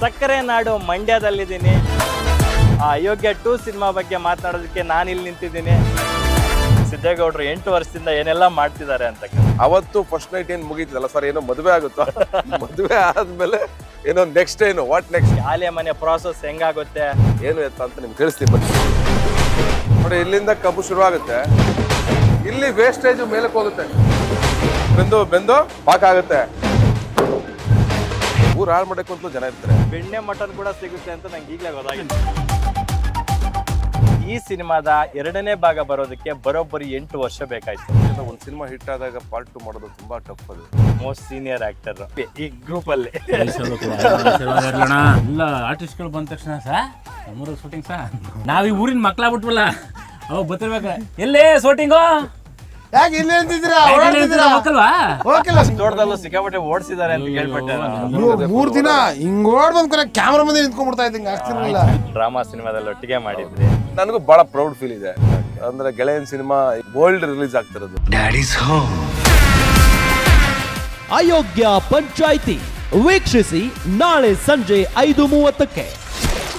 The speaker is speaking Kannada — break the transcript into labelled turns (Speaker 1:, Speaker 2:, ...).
Speaker 1: ಸಕ್ಕರೆ ನಾಡು ಮಂಡ್ಯದಲ್ಲಿದ್ದೀನಿ. ಅಯೋಗ್ಯ 2 ಸಿನಿಮಾ ಬಗ್ಗೆ ಮಾತನಾಡೋದಕ್ಕೆ ನಾನು ಇಲ್ಲಿ ನಿಂತಿದ್ದೀನಿ. ಸಿದ್ದೇಗೌಡರು 8 ವರ್ಷದಿಂದ ಏನೆಲ್ಲ ಮಾಡ್ತಿದ್ದಾರೆ ಅಂತ.
Speaker 2: ಅವತ್ತು ಫಸ್ಟ್ ನೈಟ್ ಏನ್ ಮುಗೀತದಲ್ಲ ಸರ್, ಏನೋ ಮದುವೆ ಆಗುತ್ತಾ? ಮದುವೆ ಆದ್ಮೇಲೆ ಏನೋ ನೆಕ್ಸ್ಟ್ ಏನು ವಾಟ್ ನೆಕ್ಸ್ಟ್
Speaker 1: ಆಲೆ ಮನೆ ಪ್ರಾಸೆಸ್ ಹೆಂಗಾಗುತ್ತೆ
Speaker 2: ಏನು ಎತ್ತ ಅಂತ ನಿಮ್ಗೆ ತಿಳಿಸ್ತೀನಿ ಬನ್ನಿ. ನೋಡಿ, ಇಲ್ಲಿಂದ ಕಬ್ಬು ಶುರು ಆಗುತ್ತೆ, ಇಲ್ಲಿ ವೇಸ್ಟೇಜ್ ಮೇಲಕ್ಕೆ ಹೋಗುತ್ತೆ, ಬೆಂದು ಬೆಂದು ಪಾಕ ಆಗುತ್ತೆ. ಊರು ಹಾಳು ಮಾಡಕ್ಕೆ ಅಂತಲೂ ಜನ ಇರ್ತಾರೆ.
Speaker 1: ಬೆಣ್ಣೆ ಮಟನ್ ಕೂಡ ಸಿಗುತ್ತೆ ಅಂತ ನಂಗೆ ಈಗಲೇ ಗೊತ್ತಾಗಿದೆ. ಈ ಸಿನಿಮಾದ 2ನೇ ಭಾಗ ಬರೋದಕ್ಕೆ ಬರೋಬ್ಬರಿ 8 ವರ್ಷ ಬೇಕಾಯ್ತು.
Speaker 2: ಒಂದು ಸಿನಿಮಾ ಹಿಟ್ ಆದಾಗ ಪಾರ್ಟ್ 2 ಮಾಡೋದು ತುಂಬಾ ಟಫ್. ಅದು
Speaker 1: ಮೋಸ್ಟ್ ಸೀನಿಯರ್ ಆಕ್ಟರ್ ಈ ಗ್ರೂಪ್ ಅಲ್ಲಿ.
Speaker 3: ಎಲ್ಲ ಆರ್ಟಿಸ್ಟ್ಗಳು ಬಂದ ತಕ್ಷಣ ಸರ್ ಶೂಟಿಂಗ್ ಸರ್ ನಾವ್ ಈ ಊರಿನ ಮಕ್ಳಾಗ್ಬಿಟ್ವಲ್ಲ, ಅವಾಗ ಬರ್ತಿರ್ಬೇಕ ಎಲ್ಲೇ ಶೂಟಿಂಗು
Speaker 4: ಯಾಕೆ ಇಲ್ಲಿ ಅಂತಿದ್ದೀರಾ?
Speaker 1: ತೋಟದಲ್ಲೂ ಸಿಕ್ಕಾಪಟ್ಟೆ ಓಡಿಸಿದ್ದಾರೆ ಅಂತ ಕೇಳ್ಪಟ್ಟೆ.
Speaker 4: 3 ದಿನ ಹಿಂಗ್ ಓಡ್ಬಂದ್ ಕ್ಯಾಮ್ರಾ ಮುಂದೆ ನಿಂತ್ಕೊಂಡ್ಬಿಡ್ತಾ ಇದ್ದಂಗೆ ಆಗ್ತಿರ್ಲಿಲ್ಲ.
Speaker 1: ಡ್ರಾಮಾ ಸಿನಿಮಾದಲ್ಲಿ ಒಟ್ಟಿಗೆ ಮಾಡಿದ್ರಿ.
Speaker 2: ನನಗೂ ಬಹಳ ಪ್ರೌಡ್ ಫೀಲ್ ಇದೆ. ಅಂದ್ರೆ ಗೆಳೆಯನ್ ಸಿನಿಮಾ ವರ್ಲ್ಡ್ ರಿಲೀಸ್ ಆಗ್ತಿರೋದು.
Speaker 5: ಅಯೋಗ್ಯ ಪಂಚಾಯಿತಿ ವೀಕ್ಷಿಸಿ ನಾಳೆ ಸಂಜೆ 5:30ಕ್ಕೆ.